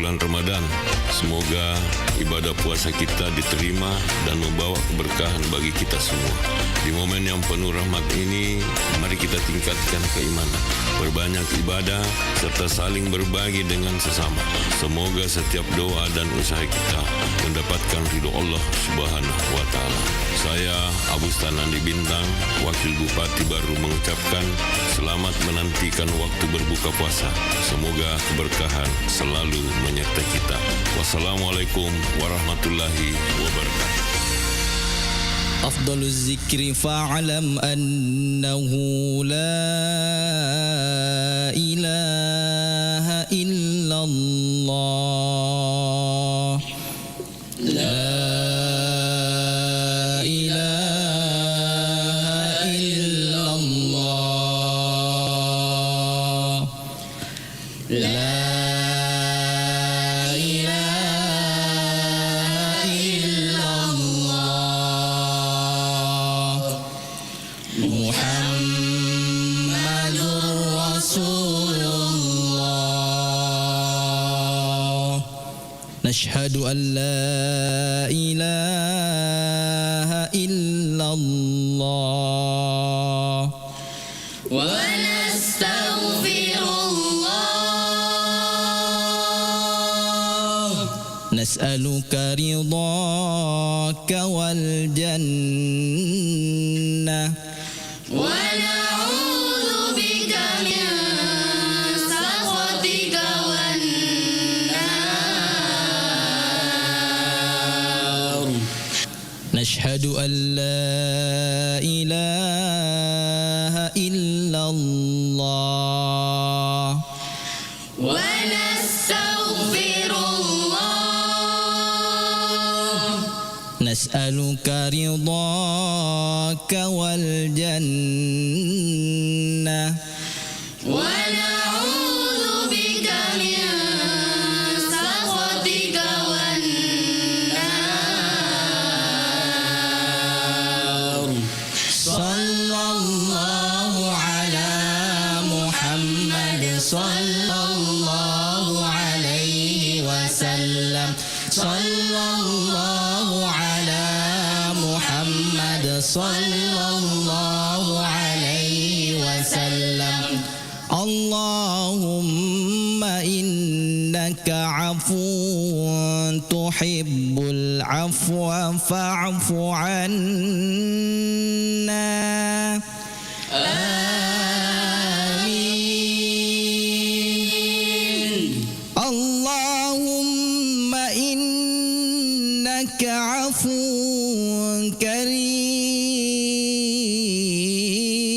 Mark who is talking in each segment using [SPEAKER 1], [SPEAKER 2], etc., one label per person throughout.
[SPEAKER 1] bulan Ramadan. Semoga ibadah puasa kita diterima dan membawa keberkahan bagi kita semua. Di momen yang penuh rahmat ini, mari kita tingkatkan keimanan, berbanyak ibadah, serta saling berbagi dengan sesama. Semoga setiap doa dan usaha kita mendapatkan ridho Allah Subhanahu wa Ta'ala. Saya Abu Stanandi Bintang, Wakil Bupati Baru, mengucapkan selamat menantikan waktu berbuka puasa. Semoga keberkahan selalu menyertai kita. Wassalamualaikum warahmatullahi wabarakatuh.
[SPEAKER 2] أفضل الذكر فاعلم أنه لا إله إلا الله لا إله إلا الله لا نشهد أن لا إله إلا الله
[SPEAKER 3] ونستغفر الله
[SPEAKER 2] نسألك رضاك والجنة
[SPEAKER 3] ونعوذ بك من سخطك والنار
[SPEAKER 2] نشهد أن لا إله إلا الله
[SPEAKER 3] ونستغفر الله
[SPEAKER 2] نسألك رضاك والجنة
[SPEAKER 3] ونعوذ بك من سخطك والنار
[SPEAKER 2] صلى الله على محمد صلى الله عليه وسلم صلى الله على محمد صلى الله عليه وسلم اللهم إنك عفو تحب العفو فاعف عنا آمين اللهم إنك عفو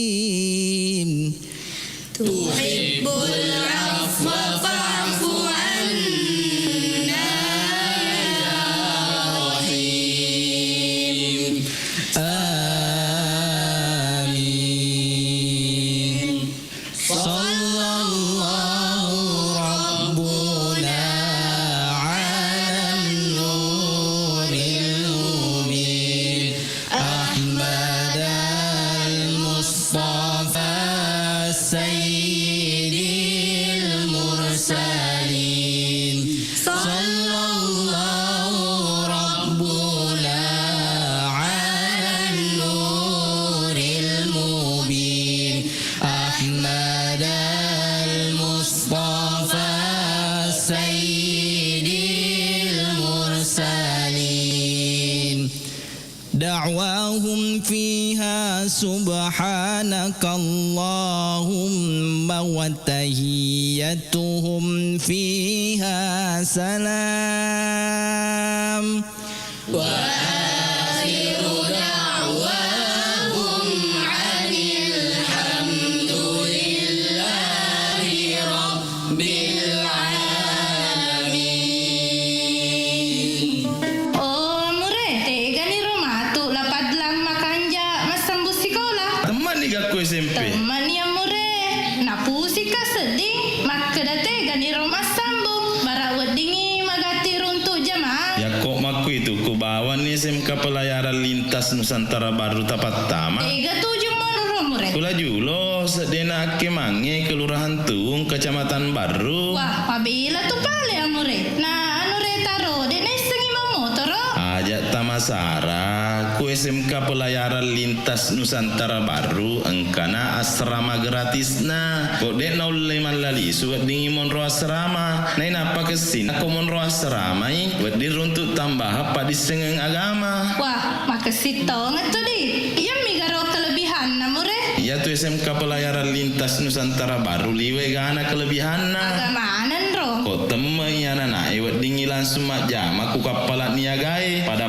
[SPEAKER 2] كريم
[SPEAKER 3] تحب العفو فاعف عنا يا رحيم
[SPEAKER 2] آمين صلى الله ربنا على النور المبين أحمد المصطفى سيد المرسلين صلى الله ربنا على النور المبين أحمد المصطفى سيد المرسلين دعواهم فيها سبحانك اللهم وتحيتهم فيها سلام
[SPEAKER 3] وآخر دعواهم عن الحمد لله رب العالمين.
[SPEAKER 4] Oh, murete, gani romatu lapad lang makanja masambus sekolah.
[SPEAKER 5] Teman ni aku SMP.
[SPEAKER 4] Teman yang mure, napusi ka seding, makkedate gani romas sambung, barawat dingi magati runtuk jamaah.
[SPEAKER 5] Ya kok maku itu ku bawa ni SMK Pelayaran Lintas Nusantara Baru Tapat Tama.
[SPEAKER 4] 37 menurut mure.
[SPEAKER 5] Kula julo roh sedena ake mange kelurahan Tuung Kecamatan Baru.
[SPEAKER 4] Wah, mabila tu pale amore. Nah, anu re taro, dek na isengi motor.
[SPEAKER 5] Ajak tamasara ku SMK Pelayaran Lintas Nusantara Baru engkana asrama gratisna. Kode na uleman lali suat dingi monro asrama. Nai napa kesin aku monro asrama buat diruntuk tambah apa di sengeng agama.
[SPEAKER 4] Wah, makasito ngeto di. Iya migaro kelebihan namure.
[SPEAKER 5] Iya tu SMK Pelayaran Lintas Nusantara Baru liwe gana kelebihanna.
[SPEAKER 4] Agamanan ro.
[SPEAKER 5] Kok temui anak iwat dingi langsung mak jam aku kapalat niagai pada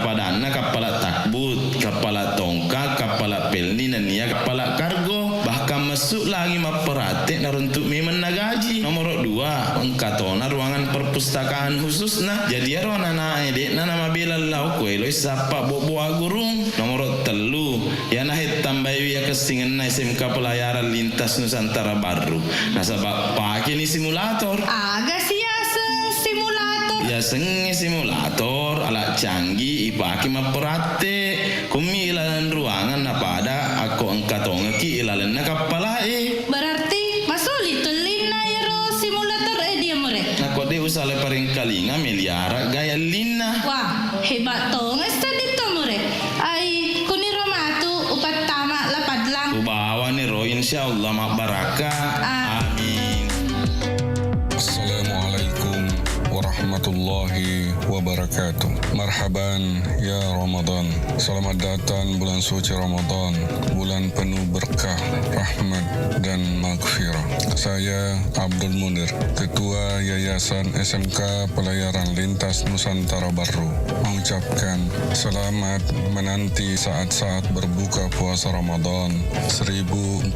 [SPEAKER 5] kapalat takbut, kapalat tongkak, kapalat pelni dan nia kapalat kargo bahkan masuk lagi maperatik naruntuk memen nagaji. Nomor 2 engkatona ruangan perpustakaan khususna jadi aron anak edek na nama bela lau kue lo sapa bobo agurung. Nomor 3 ya nah tambayu ya kesingan na SMK Pelayaran Lintas Nusantara Baru nasabak pakai ni simulator.
[SPEAKER 4] Aga siya simulator.
[SPEAKER 5] Ya senge simulator alat canggih ipaki maperate kumi ilalan ruangan na pada aku engkatonga ki ilalan na kapalai.
[SPEAKER 4] Berarti masuli tulin na yaro simulator dia more.
[SPEAKER 5] Na kode usale paring kalinga miliara gaya lina.
[SPEAKER 4] Wah, hebat to ngesta dito more. Ay kuniro matu upat tama lapad lang.
[SPEAKER 5] Ubawa ni ro insyaallah mak baraka. Amin.
[SPEAKER 6] Assalamualaikum warahmatullahi wabarakatuh. Marhaban ya Ramadan. Selamat datang bulan suci Ramadan, bulan penuh berkah, rahmat dan maghfirah. Saya Abdul Munir, Ketua Yayasan SMK Pelayaran Lintas Nusantara Baru, mengucapkan selamat menanti saat-saat berbuka puasa Ramadan 1447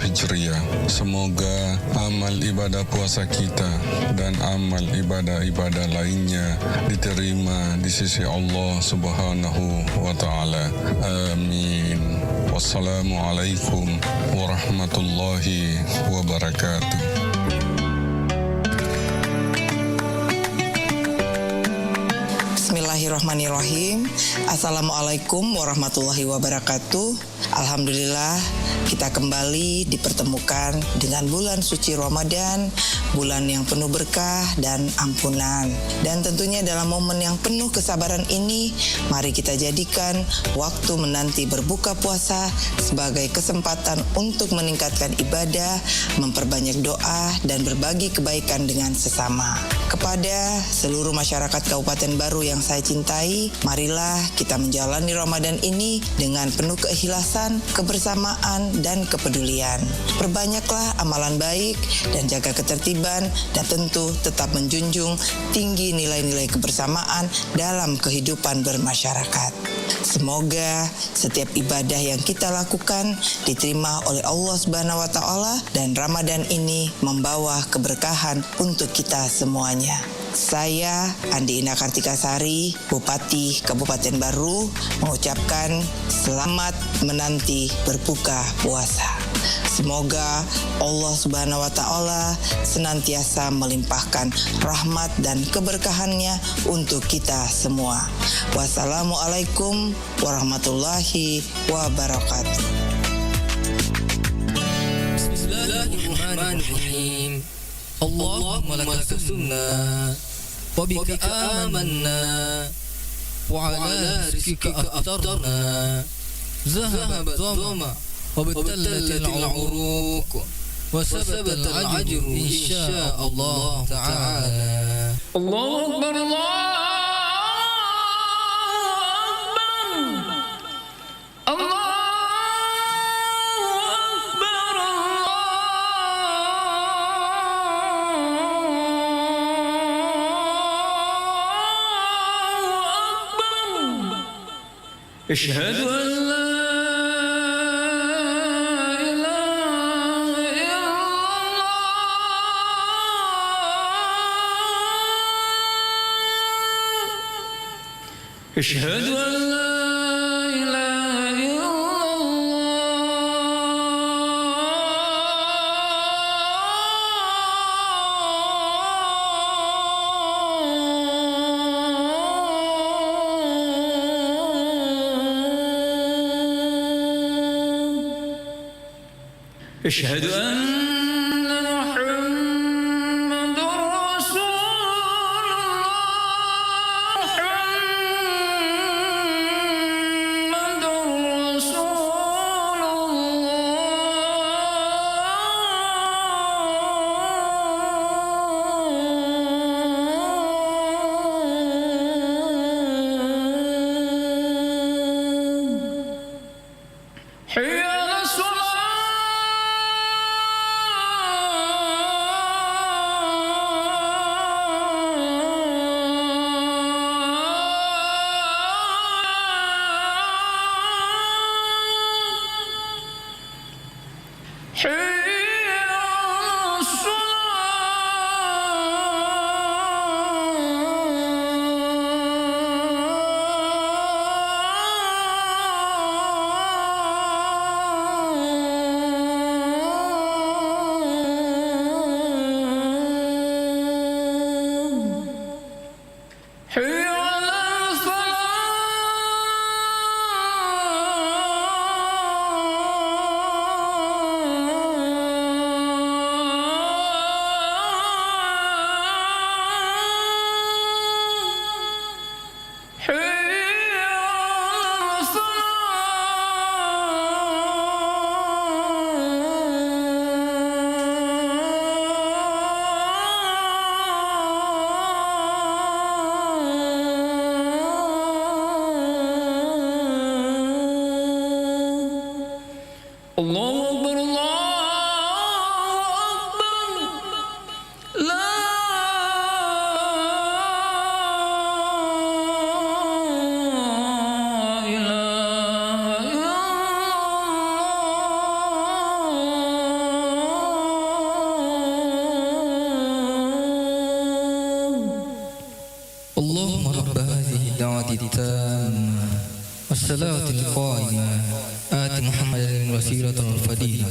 [SPEAKER 6] Hijriah. Semoga amal ibadah puasa kita dan amal ibadah-ibadah lainnya diterima di sisi Allah Subhanahu wa Ta'ala. Amin. Wassalamualaikum warahmatullahi wabarakatuh.
[SPEAKER 7] Bismillahirrahmanirrahim. Assalamualaikum warahmatullahi wabarakatuh. Alhamdulillah kita kembali dipertemukan dengan bulan suci Ramadan, bulan yang penuh berkah dan ampunan. Dan tentunya dalam momen yang penuh kesabaran ini, mari kita jadikan waktu menanti berbuka puasa sebagai kesempatan untuk meningkatkan ibadah, memperbanyak doa, dan berbagi kebaikan dengan sesama. Kepada seluruh masyarakat Kabupaten Baru yang saya cintai, marilah kita menjalani Ramadan ini dengan penuh keikhlasan, kebersamaan, dan kepedulian. Perbanyaklah amalan baik dan jaga ketertiban, dan tentu tetap menjunjung tinggi nilai-nilai kebersamaan dalam kehidupan bermasyarakat. Semoga setiap ibadah yang kita lakukan diterima oleh Allah Subhanahu wa Ta'ala, dan Ramadan ini membawa keberkahan untuk kita semuanya. Saya Andi Ina Kartikasari, Bupati Kabupaten Baru, mengucapkan selamat menanti berbuka puasa. Semoga Allah Subhanahu wa Ta'ala senantiasa melimpahkan rahmat dan keberkahannya untuk kita semua. Wassalamualaikum warahmatullahi wabarakatuh.
[SPEAKER 3] Bismillahirrahmanirrahim. Allahumma laka sumna wa bika amanna wa ala rizqika aftarna zahaba dhama wa batalat al-uruq wa sabata al-ajru insya Allah ta'ala. Allahu akbar, Allahu akbar, أشهد أن لا إله إلا الله أشهد أن لا إله إلا الله أشهد أن محمد رسول حي على الصلاة حي على الصلاة حي على الفلاح حي على الصلاة الله أكبر الله أكبر لا إله إلا الله
[SPEAKER 8] اللهم رب هذه الدعوة التامة والصلاة القائمة آت محمدا الوسيلة والفضيلة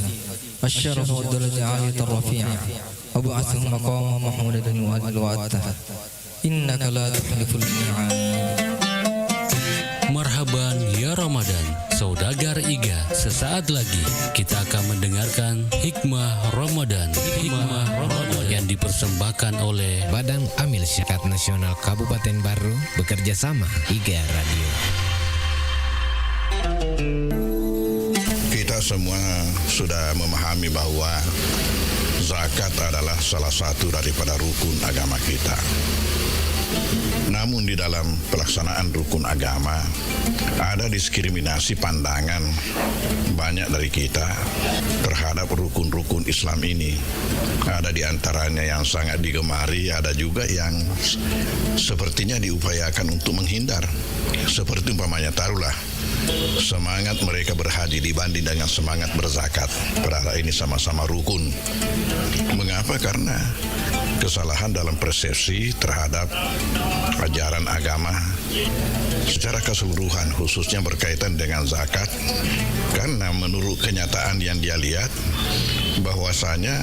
[SPEAKER 8] الشرف والدرجة العالية الرفيعة وابعثه مقاما محمودا وأجل إنك لا تخلف الميعاد.
[SPEAKER 9] Marhaban ya Ramadan, saudagar Iga. Sesaat lagi kita akan mendengarkan Hikmah Ramadan. Yang dipersembahkan oleh
[SPEAKER 10] Badan Amil Zakat Nasional Kabupaten Baru bekerja sama Iga Radio.
[SPEAKER 11] Kita semua sudah memahami bahwa zakat adalah salah satu daripada rukun agama kita. Namun di dalam pelaksanaan rukun agama ada diskriminasi pandangan banyak dari kita terhadap rukun-rukun Islam ini. Ada di antaranya yang sangat digemari, ada juga yang sepertinya diupayakan untuk menghindar. Seperti umpamanya taruhlah semangat mereka berhaji dibanding dengan semangat berzakat. Padahal ini sama-sama rukun. Mengapa? Karena kesalahan dalam persepsi terhadap ajaran agama secara keseluruhan, khususnya berkaitan dengan zakat. Karena menurut kenyataan yang dia lihat bahwasanya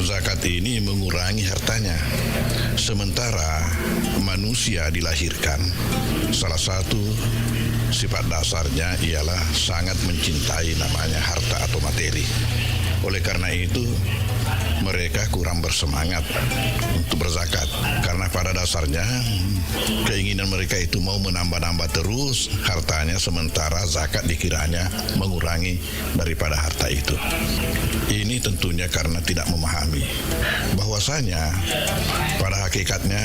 [SPEAKER 11] zakat ini mengurangi hartanya, sementara manusia dilahirkan salah satu sifat dasarnya ialah sangat mencintai namanya harta atau materi. Oleh karena itu mereka kurang bersemangat untuk berzakat, karena pada dasarnya keinginan mereka itu mau menambah-nambah terus hartanya, sementara zakat dikiranya mengurangi daripada harta itu. Ini tentunya karena tidak memahami bahwasanya pada hakikatnya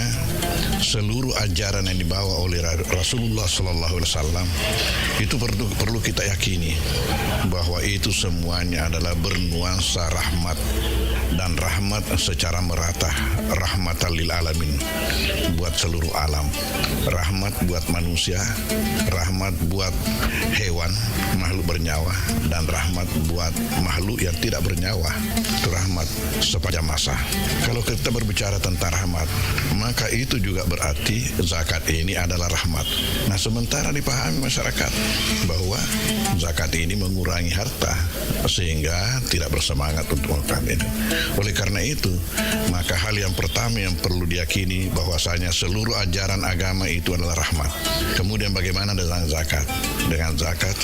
[SPEAKER 11] seluruh ajaran yang dibawa oleh Rasulullah SAW itu perlu kita yakini bahwa itu semuanya adalah bernuansa rahmat, dan rahmat secara merata, rahmatan lil alamin, buat seluruh alam, rahmat buat manusia, rahmat buat hewan, makhluk bernyawa, dan rahmat buat makhluk yang tidak bernyawa. Itu rahmat sepanjang masa. Kalau kita berbicara tentang rahmat, maka itu juga berarti zakat ini adalah rahmat. Nah, sementara dipahami masyarakat bahwa zakat ini mengurangi harta sehingga tidak bersemangat untuk melakukan ini. Oleh karena itu, maka hal yang pertama yang perlu diyakini bahwasanya seluruh ajaran agama itu adalah rahmat. Kemudian bagaimana dengan zakat? Dengan zakat,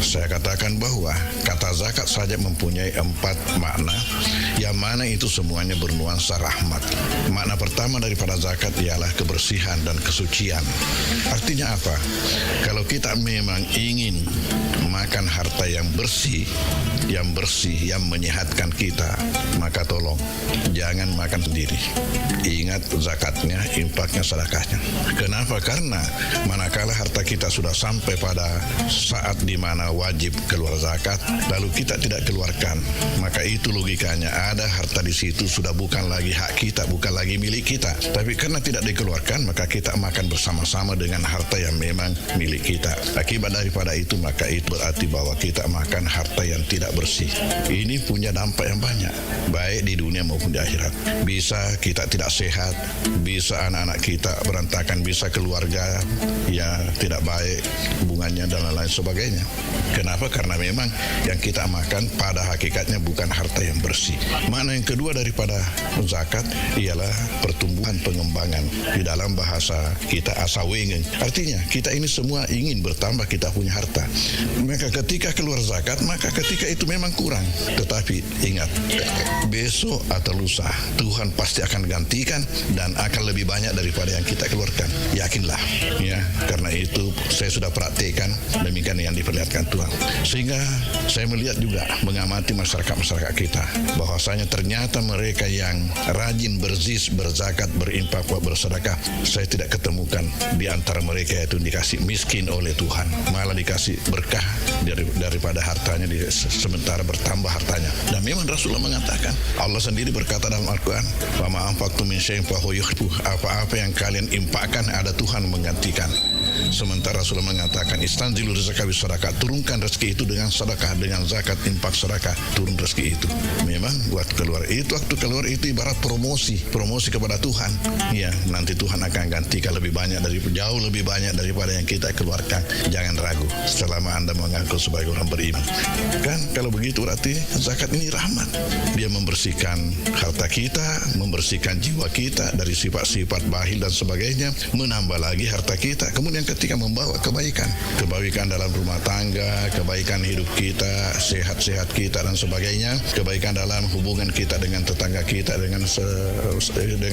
[SPEAKER 11] saya katakan bahwa kata zakat saja mempunyai 4 makna, yang mana itu semuanya bernuansa rahmat. Makna pertama daripada zakat ialah kebersihan dan kesucian. Artinya apa? Kalau kita memang ingin makan harta yang bersih, yang menyehatkan kita, maka tolong jangan makan sendiri. Ingat zakatnya, infaknya, sedekahnya. Kenapa? Karena manakala harta kita sudah sampai pada saat di mana wajib keluar zakat, lalu kita tidak keluarkan, maka itu logikanya ada harta di situ sudah bukan lagi hak kita, bukan lagi milik kita. Tapi karena tidak dikeluarkan, maka kita makan bersama-sama dengan harta yang memang milik kita. Akibat daripada itu, maka itu berarti bahwa kita makan harta yang tidak bersih. Ini punya dampak yang banyak, baik di dunia maupun di akhirat. Bisa kita tidak sehat, bisa anak-anak kita berantakan, bisa keluarga ya tidak baik hubungannya dan lain-lain sebagainya. Kenapa? Karena memang yang kita makan pada hakikatnya bukan harta yang bersih. Makna yang kedua daripada zakat ialah pertumbuhan pengembangan. Di dalam bahasa kita asawengen. Artinya kita ini semua ingin bertambah, kita punya harta. Maka ketika keluar zakat, maka ketika itu memang kurang. Tetapi ingat, besok atau lusa Tuhan pasti akan gantikan dan akan lebih banyak daripada yang kita keluarkan. Yakinlah ya, karena itu saya sudah praktekkan demikian yang diperlihatkan Tuhan. Sehingga saya melihat juga mengamati masyarakat kita bahwasanya ternyata mereka yang rajin berzis, berzakat, berinfak, bersedekah, saya tidak ketemukan di antara mereka itu dikasih miskin oleh Tuhan, malah dikasih berkah daripada hartanya, sementara bertambah hartanya. Dan memang Rasulullah mengatakan, Allah sendiri berkata dalam Al-Quran, wa ma anfaqtum min syai'in fa huwa yukhlifuh, apa-apa yang kalian infakkan ada Tuhan menggantikan. Sementara Rasulullah mengatakan, istanzilu rizqa bis sedekah, turunkan rezeki itu dengan sedekah, dengan zakat, infak, sedekah, turun rezeki itu. Memang buat keluar itu, waktu keluar itu ibarat promosi kepada Tuhan. Ya, nanti Tuhan akan gantikan lebih banyak, jauh lebih banyak daripada yang kita keluarkan. Jangan ragu selama Anda mengaku sebagai orang beriman. Kan kalau begitu berarti zakat ini rahmat. Dia membersihkan harta kita, membersihkan jiwa kita dari sifat-sifat bakhil dan sebagainya, menambah lagi harta kita. Kemudian ketika membawa kebaikan dalam rumah tangga, kebaikan hidup kita, sehat-sehat kita dan sebagainya, kebaikan dalam hubungan kita dengan tetangga kita, dengan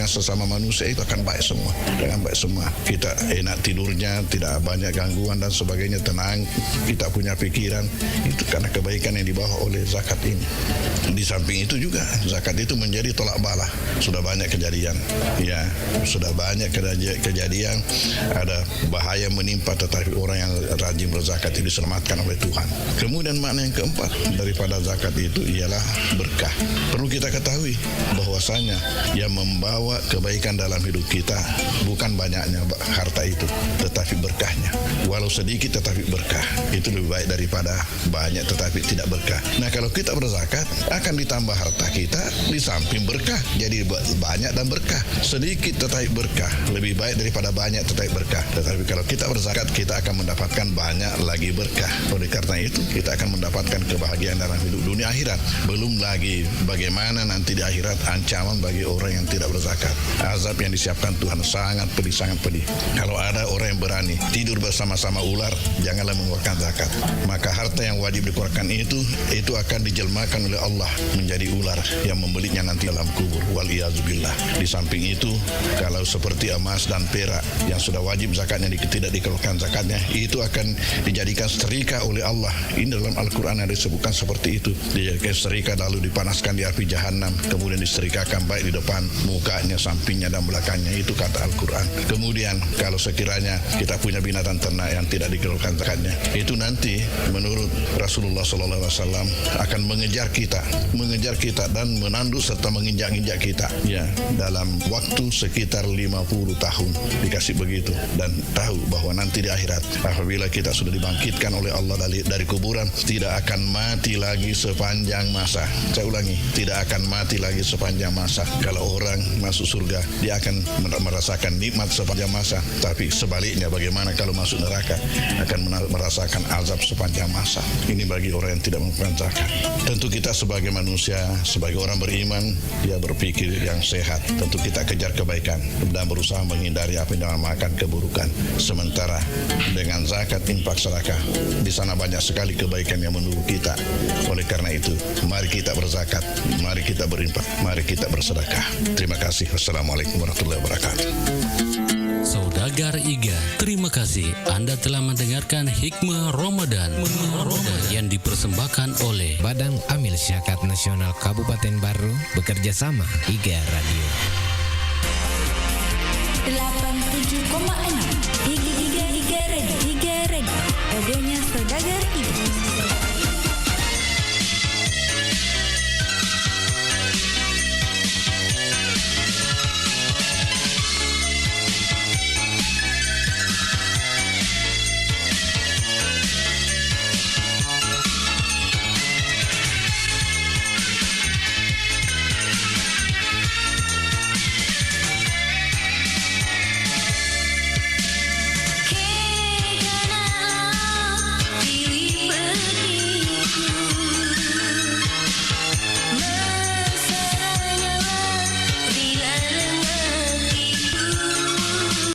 [SPEAKER 11] sesama manusia, itu akan baik semua. Dengan baik semua. Kita enak tidurnya, tidak banyak gangguan dan sebagainya, tenang, kita punya pikiran, itu karena kebaikan yang dibawa oleh zakat ini. Di samping itu juga zakat itu menjadi tolak bala. Sudah banyak kejadian, ya, sudah banyak kejadian ada bahaya menimpa, tetapi orang yang rajin berzakat itu diselamatkan oleh Tuhan. Kemudian makna yang keempat daripada zakat itu ialah berkah. Perlu kita ketahui bahwasanya yang membawa kebaikan dalam hidup kita bukan banyaknya harta itu, tetapi berkahnya. Walau sedikit tetapi berkah, itu lebih baik daripada banyak tetapi tidak berkah. Nah, kalau kita berzakat akan ditambah harta kita, di samping berkah jadi banyak dan berkah. Sedikit tetapi berkah lebih baik daripada banyak tetapi berkah. Tetapi kalau kita berzakat, kita akan mendapatkan banyak lagi berkah. Oleh karena itu kita akan mendapatkan kebahagiaan dalam hidup dunia akhirat. Belum lagi bagaimana nanti di akhirat ancaman bagi orang yang tidak berzakat. Azab yang disiapkan Tuhan sangat pedih, sangat pedih. Kalau ada orang yang berani tidur bersama-sama ular, janganlah mengeluarkan zakat. Maka harta yang wajib dikeluarkan itu akan dijelmakan oleh Allah menjadi ular yang membelinya nanti dalam kubur. Waliyazubillah. Di samping itu, kalau seperti emas dan perak yang sudah wajib zakatnya tidak dikeluarkan zakatnya, itu akan dijadikan setrika oleh Allah. Ini dalam Al-Quran ada disebutkan seperti itu. Dijadikan setrika lalu dipanaskan di api jahanam, kemudian disetrikakan baik di depan, mukanya, sampingnya dan belakangnya. Itu kata Al-Quran. Kemudian kalau sekiranya kita punya binatang ternak yang tidak dikeluarkan zakatnya, itu nanti menurut Rasulullah SAW akan mengejar kita dan menanduk serta menginjak-injak kita, ya, dalam waktu sekitar 50 tahun dikasih begitu. Dan tahu bahwa nanti di akhirat apabila kita sudah dibangkitkan oleh Allah dari kuburan, tidak akan mati lagi sepanjang masa. Saya ulangi, tidak akan mati lagi sepanjang masa. Kalau orang masuk surga, dia akan merasakan nikmat sepanjang masa. Tapi sebaliknya, bagaimana kalau masuk neraka, akan merasakan azab sepanjang masa. Ini bagi orang yang tidak mengumpulkan zakat. Tentu kita sebagai manusia, sebagai orang beriman, dia berpikir yang sehat. Tentu kita kejar kebaikan dan berusaha menghindari apa yang dinamakan keburukan. Sementara dengan zakat, infak, sedekah, di sana banyak sekali kebaikan yang menunggu kita. Oleh karena itu, mari kita berzakat, mari kita berinfak, mari kita bersedekah. Terima kasih. Wassalamualaikum warahmatullahi wabarakatuh.
[SPEAKER 9] Saudagar Iga, terima kasih Anda telah mendengarkan Hikmah Ramadan yang dipersembahkan oleh
[SPEAKER 10] Badan Amil Zakat Nasional Kabupaten Baru bekerja sama IGA Radio
[SPEAKER 12] 87,6 IGA Radio Audionya Saudagar Iga.